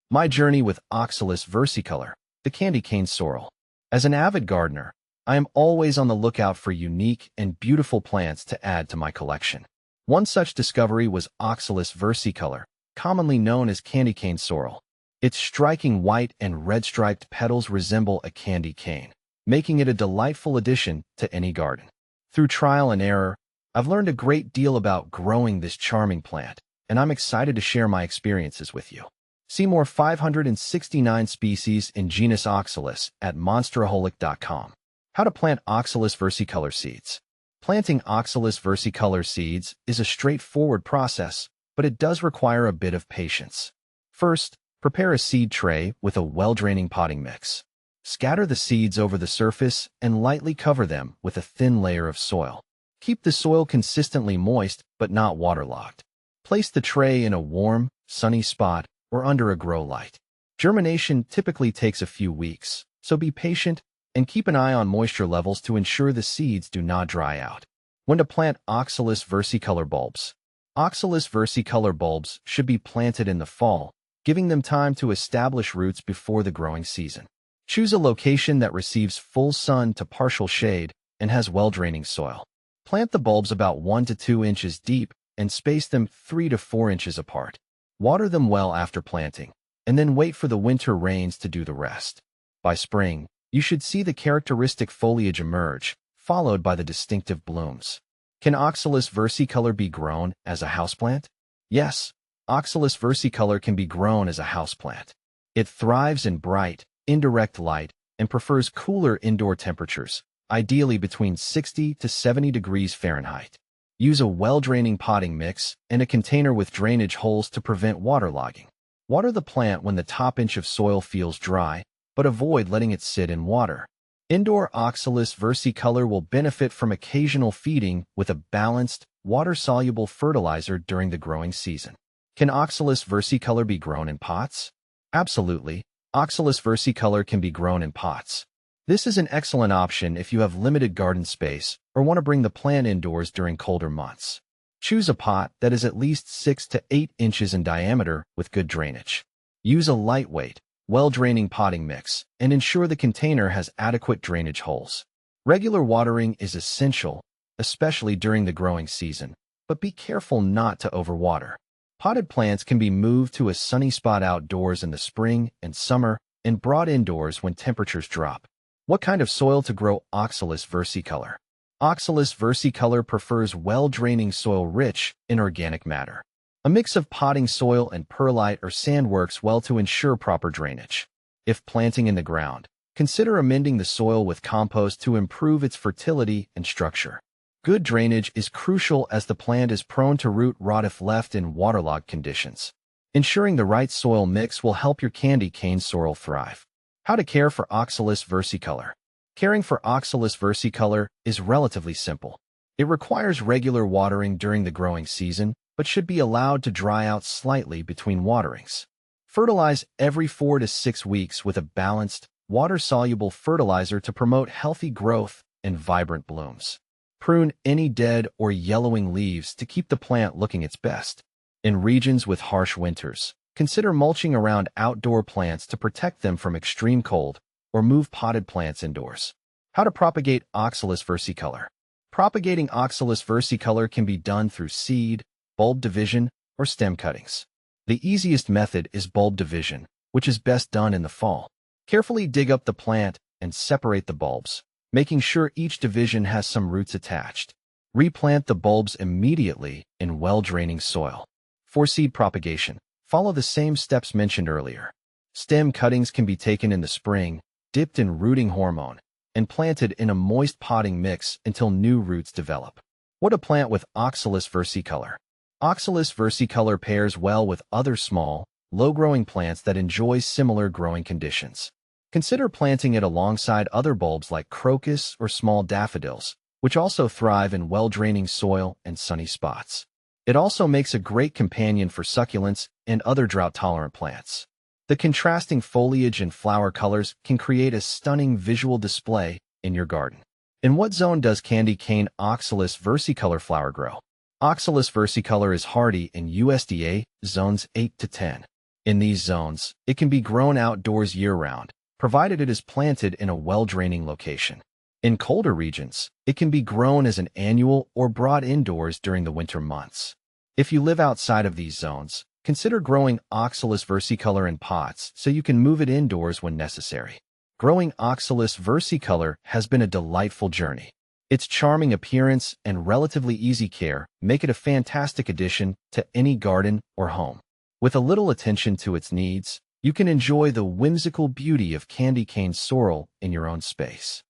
My journey with Oxalis versicolor, the candy cane sorrel. As an avid gardener, I am always on the lookout for unique and beautiful plants to add to my collection. One such discovery was Oxalis versicolor, commonly known as candy cane sorrel. Its striking white and red-striped petals resemble a candy cane, making it a delightful addition to any garden. Through trial and error, I've learned a great deal about growing this charming plant, and I'm excited to share my experiences with you. See more 569 species in genus Oxalis at monsteraholic.com. How to plant Oxalis versicolor seeds. Planting Oxalis versicolor seeds is a straightforward process, but it does require a bit of patience. First, prepare a seed tray with a well-draining potting mix. Scatter the seeds over the surface and lightly cover them with a thin layer of soil. Keep the soil consistently moist but not waterlogged. Place the tray in a warm, sunny spot or under a grow light. Germination typically takes a few weeks, so be patient and keep an eye on moisture levels to ensure the seeds do not dry out. When to plant Oxalis versicolor bulbs. Oxalis versicolor bulbs should be planted in the fall, giving them time to establish roots before the growing season. Choose a location that receives full sun to partial shade and has well-draining soil. Plant the bulbs about 1 to 2 inches deep and space them 3 to 4 inches apart. Water them well after planting, and then wait for the winter rains to do the rest. By spring, you should see the characteristic foliage emerge, followed by the distinctive blooms. Can Oxalis versicolor be grown as a houseplant? Yes, Oxalis versicolor can be grown as a houseplant. It thrives in bright, indirect light and prefers cooler indoor temperatures, ideally between 60 to 70 degrees Fahrenheit. Use a well-draining potting mix and a container with drainage holes to prevent waterlogging. Water the plant when the top inch of soil feels dry, but avoid letting it sit in water. Indoor Oxalis versicolor will benefit from occasional feeding with a balanced, water-soluble fertilizer during the growing season. Can Oxalis versicolor be grown in pots? Absolutely. Oxalis versicolor can be grown in pots. This is an excellent option if you have limited garden space or want to bring the plant indoors during colder months. Choose a pot that is at least 6 to 8 inches in diameter with good drainage. Use a lightweight, well-draining potting mix and ensure the container has adequate drainage holes. Regular watering is essential, especially during the growing season, but be careful not to overwater. Potted plants can be moved to a sunny spot outdoors in the spring and summer and brought indoors when temperatures drop. What kind of soil to grow Oxalis versicolor? Oxalis versicolor prefers well-draining soil rich in organic matter. A mix of potting soil and perlite or sand works well to ensure proper drainage. If planting in the ground, consider amending the soil with compost to improve its fertility and structure. Good drainage is crucial as the plant is prone to root rot if left in waterlogged conditions. Ensuring the right soil mix will help your candy cane sorrel thrive. How to care for Oxalis versicolor. Caring for Oxalis versicolor is relatively simple. It requires regular watering during the growing season, but should be allowed to dry out slightly between waterings. Fertilize every 4 to 6 weeks with a balanced, water-soluble fertilizer to promote healthy growth and vibrant blooms. Prune any dead or yellowing leaves to keep the plant looking its best. In regions with harsh winters, consider mulching around outdoor plants to protect them from extreme cold or move potted plants indoors. How to propagate Oxalis versicolor. Propagating Oxalis versicolor can be done through seed, bulb division, or stem cuttings. The easiest method is bulb division, which is best done in the fall. Carefully dig up the plant and separate the bulbs, making sure each division has some roots attached. Replant the bulbs immediately in well-draining soil. For seed propagation, follow the same steps mentioned earlier. Stem cuttings can be taken in the spring, dipped in rooting hormone, and planted in a moist potting mix until new roots develop. What to plant with Oxalis versicolor. Oxalis versicolor pairs well with other small, low-growing plants that enjoy similar growing conditions. Consider planting it alongside other bulbs like crocus or small daffodils, which also thrive in well-draining soil and sunny spots. It also makes a great companion for succulents and other drought-tolerant plants. The contrasting foliage and flower colors can create a stunning visual display in your garden. In what zone does candy cane Oxalis versicolor flower grow? Oxalis versicolor is hardy in USDA zones 8 to 10. In these zones, it can be grown outdoors year-round, provided it is planted in a well-draining location. In colder regions, it can be grown as an annual or brought indoors during the winter months. If you live outside of these zones, consider growing Oxalis versicolor in pots so you can move it indoors when necessary. Growing Oxalis versicolor has been a delightful journey. Its charming appearance and relatively easy care make it a fantastic addition to any garden or home. With a little attention to its needs, you can enjoy the whimsical beauty of candy cane sorrel in your own space.